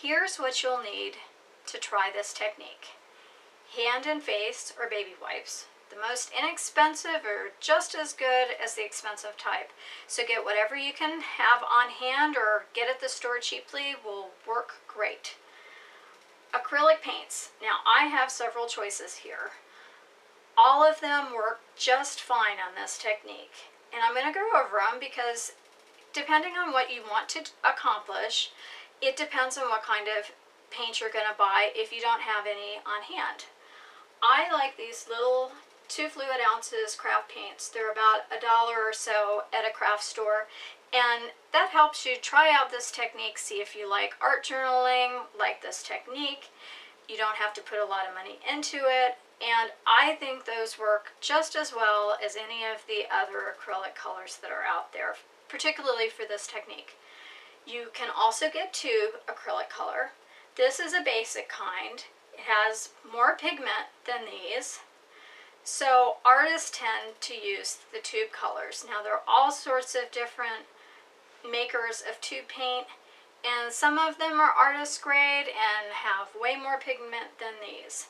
Here's what you'll need to try this technique. Hand and face or baby wipes. The most inexpensive are just as good as the expensive type. So get whatever you can have on hand or get at the store cheaply will work great. Acrylic paints. Now I have several choices here. All of them work just fine on this technique. And I'm going to go over them because depending on what you want to accomplish, it depends on what kind of paint you're going to buy if you don't have any on hand. I like these little 2 fluid ounces craft paints. They're about $1 or so at a craft store, and that helps you try out this technique, see if you like art journaling, like this technique. You don't have to put a lot of money into it, and I think those work just as well as any of the other acrylic colors that are out there, particularly for this technique. You can also get tube acrylic color. This is a basic kind. It has more pigment than these. So artists tend to use the tube colors. Now there are all sorts of different makers of tube paint, and some of them are artist grade and have way more pigment than these.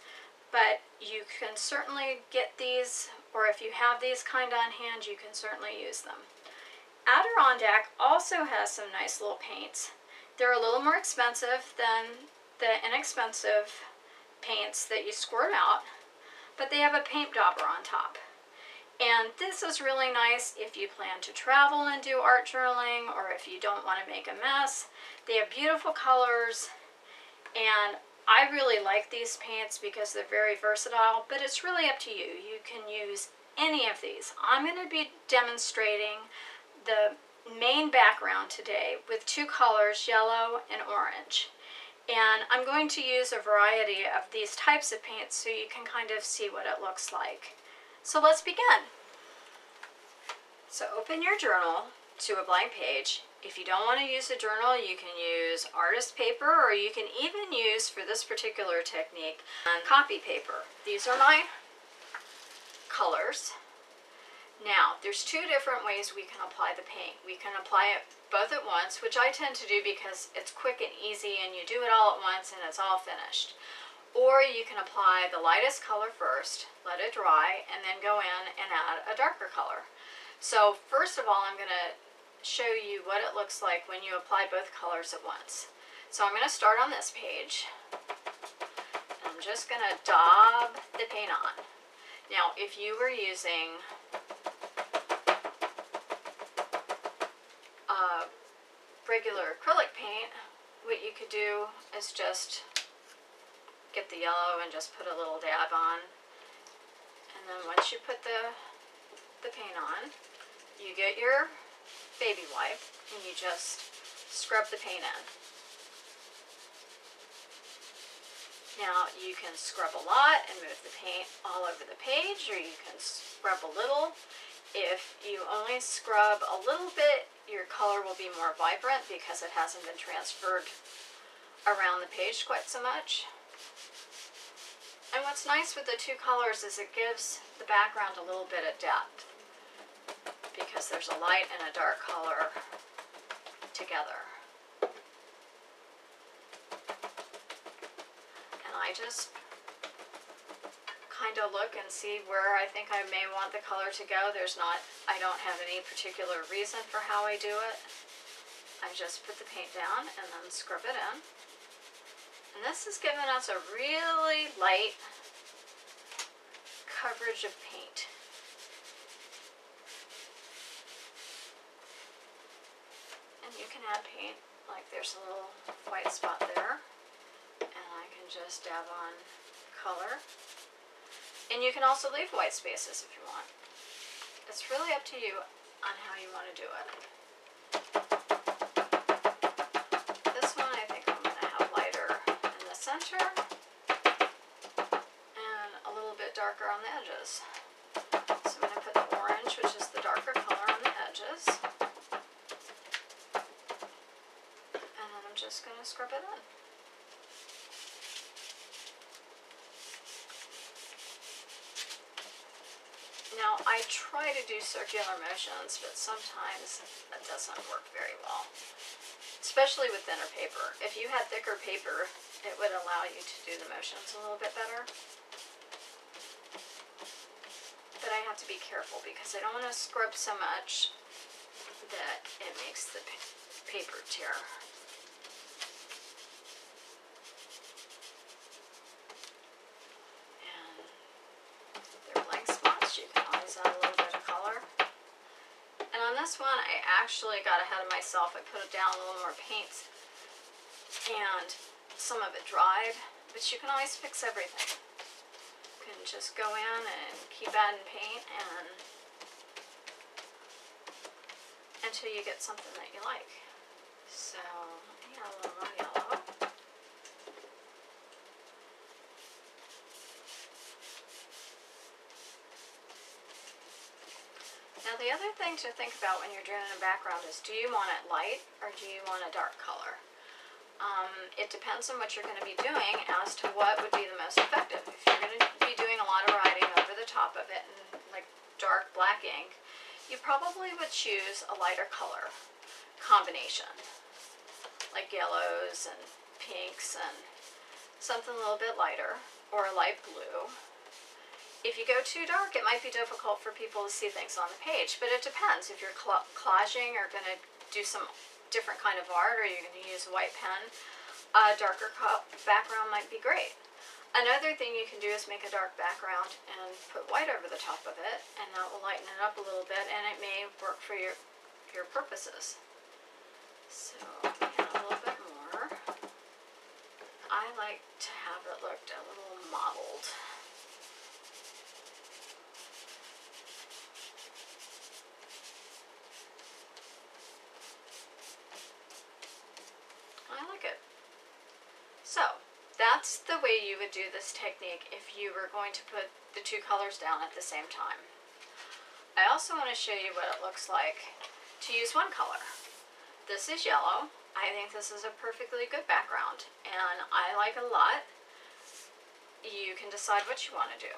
But you can certainly get these, or if you have these kind on hand, you can certainly use them. Adirondack also has some nice little paints. They're a little more expensive than the inexpensive paints that you squirt out, but they have a paint dauber on top. And this is really nice if you plan to travel and do art journaling, or if you don't want to make a mess. They have beautiful colors, and I really like these paints because they're very versatile, but it's really up to you. You can use any of these. I'm going to be demonstrating the main background today with 2 colors, yellow and orange. And I'm going to use a variety of these types of paints so you can kind of see what it looks like. So let's begin. So open your journal to a blank page. If you don't want to use a journal, you can use artist paper, or you can even use, for this particular technique, copy paper. These are my colors. Now, there's 2 different ways we can apply the paint. We can apply it both at once, which I tend to do because it's quick and easy and you do it all at once and it's all finished. Or you can apply the lightest color first, let it dry, and then go in and add a darker color. So first of all, I'm going to show you what it looks like when you apply both colors at once. So I'm going to start on this page. I'm just going to daub the paint on. Now, if you were using regular acrylic paint, what you could do is just get the yellow and just put a little dab on, and then once you put the paint on, you get your baby wipe and you just scrub the paint in. Now you can scrub a lot and move the paint all over the page, or you can scrub a little. If you only scrub a little bit, your color will be more vibrant because it hasn't been transferred around the page quite so much. And what's nice with the 2 colors is it gives the background a little bit of depth because there's a light and a dark color together. And I just kind of look and see where I think I may want the color to go. I don't have any particular reason for how I do it. I just put the paint down and then scrub it in. And this has given us a really light coverage of paint. And you can add paint, like there's a little white spot there, and I can just dab on color. And you can also leave white spaces if you want. It's really up to you on how you want to do it. This one I think I'm going to have lighter in the center and a little bit darker on the edges. So I'm going to put the orange, which is the darker color, on the edges. And then I'm just going to scrub it in. Now, Now, I try to do circular motions, but sometimes that doesn't work very well, especially with thinner paper. If you had thicker paper, it would allow you to do the motions a little bit better. But I have to be careful because I don't want to scrub so much that it makes the paper tear. They're blank spots. You can always add a little bit of color. And on this one, I actually got ahead of myself. I put down a little more paint and some of it dried, but you can always fix everything. You can just go in and keep adding paint and until you get something that you like. So, yeah, a little more yellow. Now the other thing to think about when you're doing a background is, do you want it light or do you want a dark color? It depends on what you're going to be doing as to what would be the most effective. If you're going to be doing a lot of writing over the top of it and like dark black ink, you probably would choose a lighter color combination, like yellows and pinks and something a little bit lighter, or a light blue. If you go too dark, it might be difficult for people to see things on the page, but it depends. If you're collaging or going to do some different kind of art, or you're going to use a white pen, a darker background might be great. Another thing you can do is make a dark background and put white over the top of it, and that will lighten it up a little bit, and it may work for your purposes. So, add a little bit more. I like to have it look a little mottled. I like it. So, that's the way you would do this technique if you were going to put the two colors down at the same time. I also want to show you what it looks like to use one color. This is yellow. I think this is a perfectly good background, and I like it a lot. You can decide what you want to do.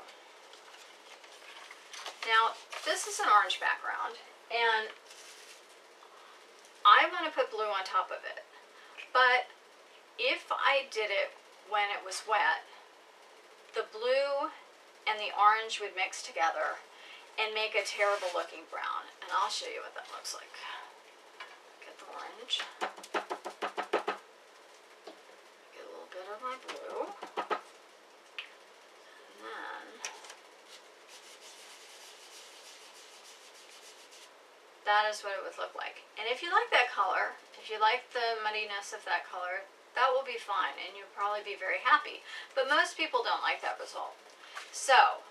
Now, this is an orange background, and I want to put blue on top of it. But if I did it when it was wet, the blue and the orange would mix together and make a terrible looking brown. And I'll show you what that looks like. Get the orange. Get a little bit of my blue. And then that is what it would look like. And if you like that color, if you like the muddiness of that color, that will be fine and you'll probably be very happy. But most people don't like that result. So,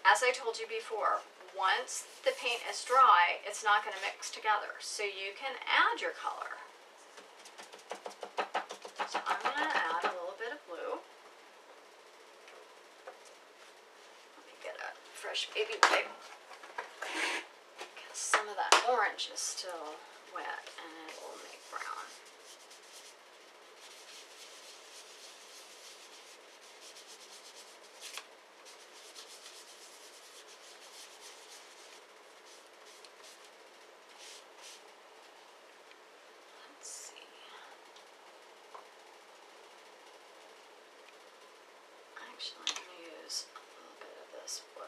as I told you before, once the paint is dry, it's not going to mix together. So you can add your color. So I'm going to add a little bit of blue. Let me get a fresh baby wipe. Because some of that orange is still wet and it will make brown. Actually, I'm going to use a little bit of this blue.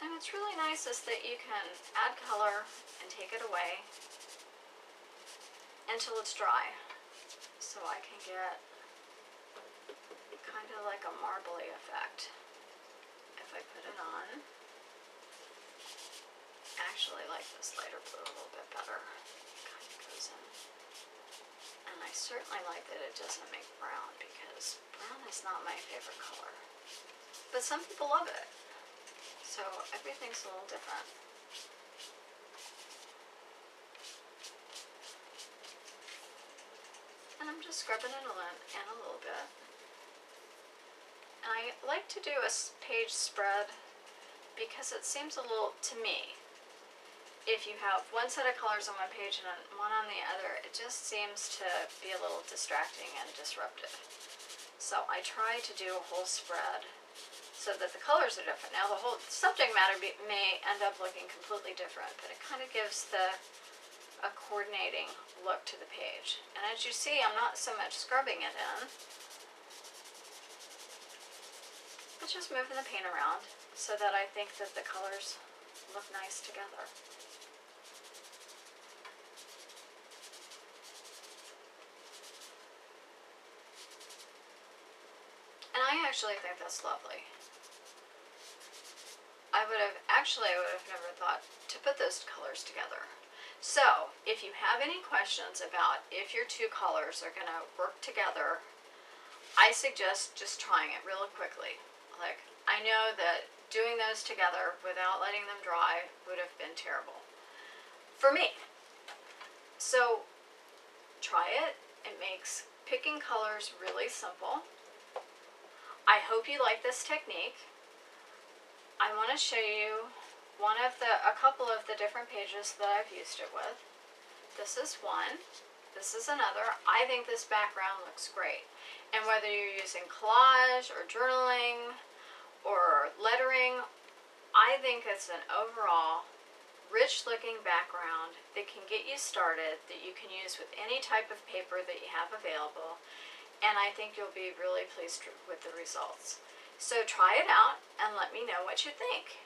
And what's really nice is that you can add color and take it away until it's dry, so I can get kind of like a marbly effect if I put it on. I actually like this lighter blue a little bit better. It kind of goes in. And I certainly like that it doesn't make brown, because brown is not my favorite color. But some people love it, so everything's a little different. And I'm just scrubbing it in a little bit. And I like to do a page spread because it seems a little, to me, if you have one set of colors on one page and one on the other, it just seems to be a little distracting and disruptive. So I try to do a whole spread so that the colors are different. Now the whole subject matter may end up looking completely different, but it kind of gives a coordinating look to the page. And as you see, I'm not so much scrubbing it in, but just moving the paint around so that I think that the colors look nice together. And I actually think that's lovely. I would have never thought to put those colors together. So, if you have any questions about if your two colors are going to work together, I suggest just trying it really quickly. Like, I know that doing those together without letting them dry would have been terrible for me. So, try it. It makes picking colors really simple. I hope you like this technique. I want to show you a couple of the different pages that I've used it with. This is one. This is another. I think this background looks great. And whether you're using collage or journaling or lettering, I think it's an overall rich looking background that can get you started, that you can use with any type of paper that you have available. And I think you'll be really pleased with the results. So try it out and let me know what you think.